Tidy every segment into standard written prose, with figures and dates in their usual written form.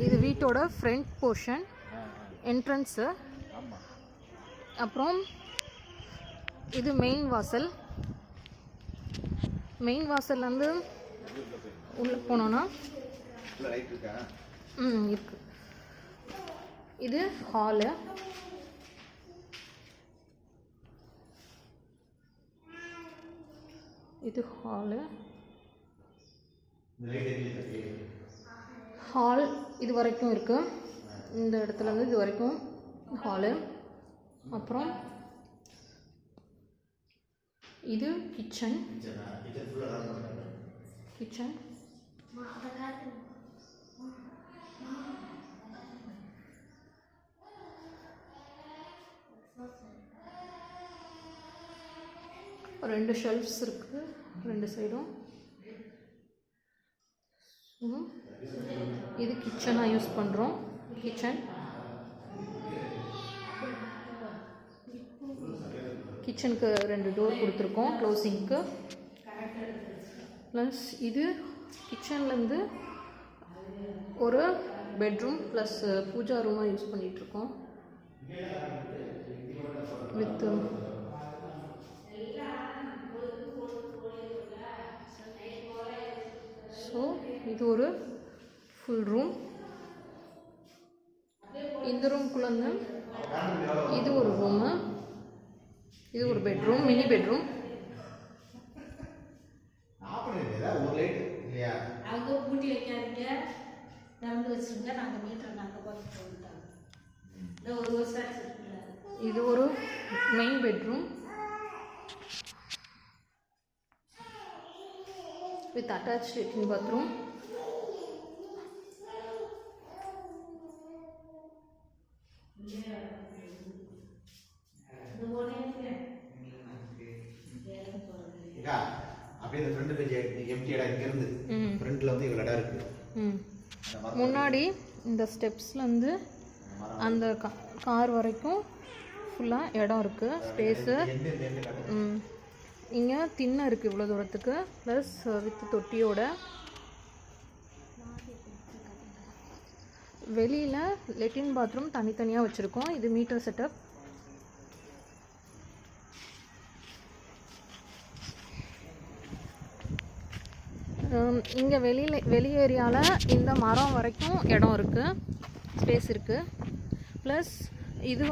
இது வீட்டோட front portion, entrance. அப்புறம் இது மெயின் வாசல். மெயின் வாசல்லேருந்து உள்ளே போனோன்னா இருக்கு. இது ஹாலு. இது ஹாலு. ஹால் இது வரைக்கும் இருக்கு. இந்த இடத்துலேருந்து இது வரைக்கும் ஹாலு. அப்புறம் இது கிச்சன். கிச்சன் ரெண்டு ஷெல்ஃப்ஸ் இருக்கு ரெண்டு சைடும். இது கிச்சனாக யூஸ் பண்ணுறோம். கிச்சனுக்கு 2 டோர் கொடுத்துருக்கோம் க்ளோசிங்க்கு. ப்ளஸ் இது கிச்சன்லேருந்து ஒரு பெட்ரூம் ப்ளஸ் பூஜா ரூமாக யூஸ் பண்ணிகிட்ருக்கோம். வித் ஸோ இது ஒரு ஃபுல் ரூம். இந்த ரூம்குள்ளே இது ஒரு ரூமு. இது ஒரு பெட்ரூம், மினி பெட்ரூம். இது ஒரு main bedroom with attached latrine bathroom. முன்னாடி இந்த ஸ்டெப்ஸ்லேருந்து அந்த கார் வரைக்கும் ஃபுல்லாக இடம் இருக்குது, ஸ்பேஸு. இங்கே திண்ணை இருக்குது இவ்வளோ தூரத்துக்கு, ப்ளஸ் வித் தொட்டியோட. வெளியில் லெட்டின் பாத்ரூம் தனித்தனியாக வச்சுருக்கோம். இது மீட்டர் செட்டப். இங்கே வெளி ஏரியாவில் இந்த மரம் வரைக்கும் இடம் இருக்குது, ஸ்பேஸ் இருக்குது. ப்ளஸ் இது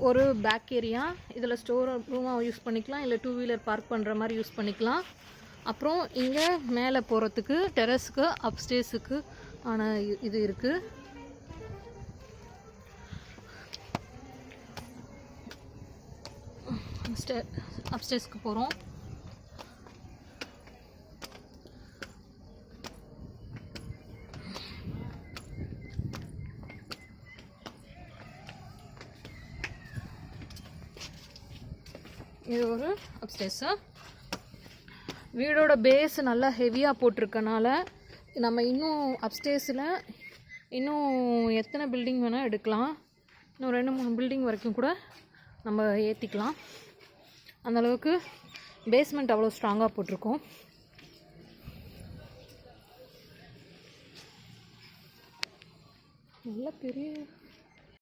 ஒரு பேக் ஏரியா. இதில் ஸ்டோர் ரூமாக யூஸ் பண்ணிக்கலாம், இல்லை 2 வீலர் பார்க் பண்ணுற மாதிரி யூஸ் பண்ணிக்கலாம். அப்புறம் இங்கே மேலே போகிறதுக்கு டெரஸுக்கு அப்ஸ்டேஸுக்கு ஆன இது இருக்குது. அப்ஸ்டேஸ்க்கு போகிறோம். இது ஒரு அப்ஸ்டேர்ஸு. வீடோட பேஸ் நல்லா ஹெவியாக போட்டிருக்கனால நம்ம இன்னும் அப்ஸ்டேர்ஸில் இன்னும் எத்தனை பில்டிங் வேணால் எடுக்கலாம். இன்னும் 2-3 பில்டிங் வரைக்கும் கூட நம்ம ஏற்றிக்கலாம். அந்தளவுக்கு பேஸ்மெண்ட் அவ்வளோ ஸ்ட்ராங்காக போட்டிருக்கோம். நல்ல பெரிய